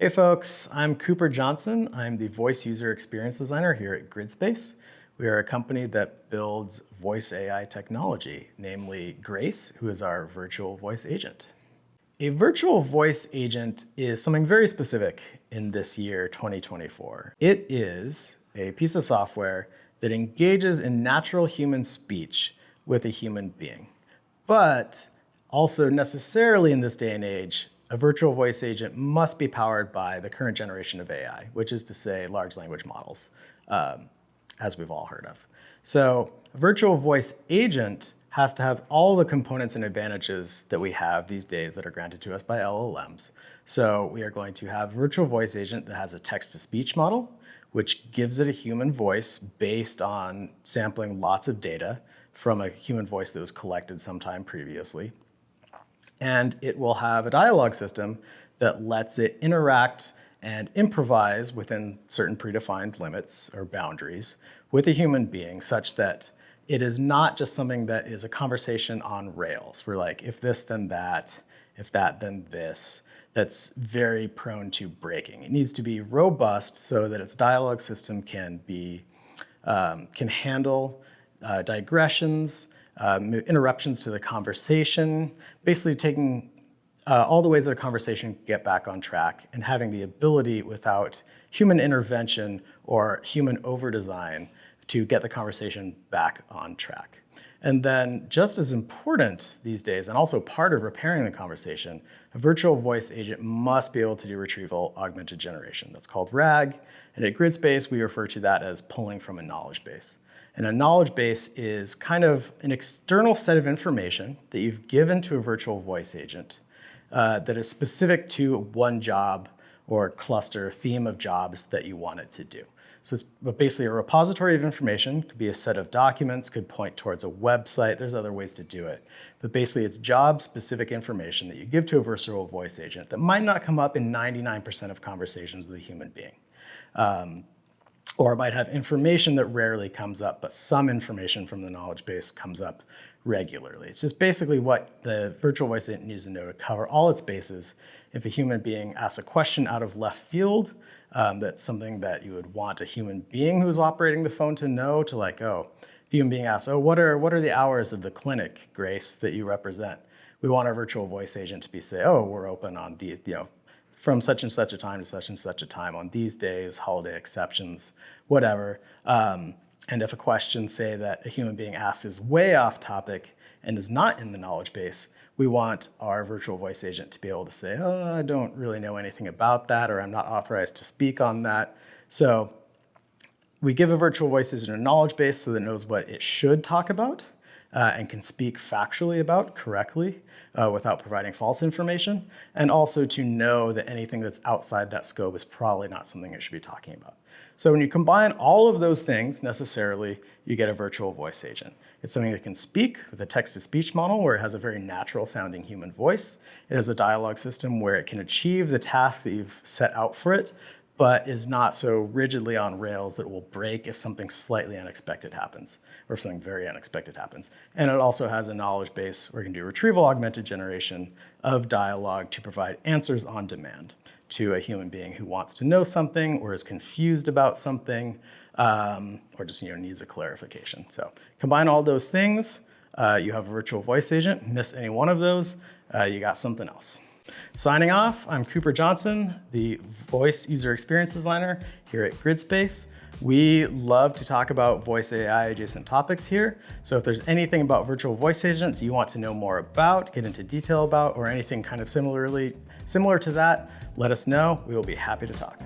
Hey folks, I'm Cooper Johnson. I'm the voice user experience designer here at GridSpace. We are a company that builds voice AI technology, namely Grace, who is our virtual voice agent. A virtual voice agent is something very specific in this year, 2024. It is a piece of software that engages in natural human speech with a human being. But also necessarily in this day and age, a virtual voice agent must be powered by the current generation of AI, which is to say large language models, as we've all heard of. So a virtual voice agent has to have all the components and advantages that we have these days that are granted to us by LLMs. So we are going to have a virtual voice agent that has a text-to-speech model, which gives it a human voice based on sampling lots of data from a human voice that was collected sometime previously. And it will have a dialogue system that lets it interact and improvise within certain predefined limits or boundaries with a human being, such that it is not just something that is a conversation on rails. We're like, if this, then that, if that, then this. That's very prone to breaking. It needs to be robust so that its dialogue system can handle digressions, interruptions to the conversation, basically taking all the ways that a conversation can get back on track and having the ability without human intervention or human over-design to get the conversation back on track. And then just as important these days, and also part of repairing the conversation, a virtual voice agent must be able to do retrieval augmented generation. That's called RAG. And at GridSpace, we refer to that as pulling from a knowledge base. And a knowledge base is kind of an external set of information that you've given to a virtual voice agent that is specific to one job or cluster theme of jobs that you want it to do. So it's basically a repository of information. Could be a set of documents, could point towards a website. There's other ways to do it. But basically it's job-specific information that you give to a virtual voice agent that might not come up in 99% of conversations with a human being. Or it might have information that rarely comes up, but some information from the knowledge base comes up regularly. It's just basically what the virtual voice agent needs to know to cover all its bases. If a human being asks a question out of left field, that's something that you would want a human being who's operating the phone to know, to like, oh, if a human being asks, oh, what are the hours of the clinic, Grace, that you represent? We want our virtual voice agent to be say, oh, we're open on these, from such and such a time to such and such a time on these days, holiday exceptions, whatever. And if a question, say, that a human being asks is way off topic and is not in the knowledge base, we want our virtual voice agent to be able to say, oh, I don't really know anything about that, or I'm not authorized to speak on that. So we give a virtual voice agent a knowledge base so that it knows what it should talk about and can speak factually about correctly without providing false information, and also to know that anything that's outside that scope is probably not something it should be talking about. So when you combine all of those things, necessarily, you get a virtual voice agent. It's something that can speak with a text-to-speech model where it has a very natural sounding human voice. It has a dialogue system where it can achieve the task that you've set out for it, but is not so rigidly on rails that it will break if something slightly unexpected happens, or if something very unexpected happens. And it also has a knowledge base where it can do retrieval augmented generation of dialogue to provide answers on demand to a human being who wants to know something or is confused about something, or just needs a clarification. So combine all those things, you have a virtual voice agent. Miss any one of those, you got something else. Signing off, I'm Cooper Johnson, the voice user experience designer here at GridSpace. We love to talk about voice AI adjacent topics here. So if there's anything about virtual voice agents you want to know more about, get into detail about, or anything kind of similar to that, let us know. We will be happy to talk.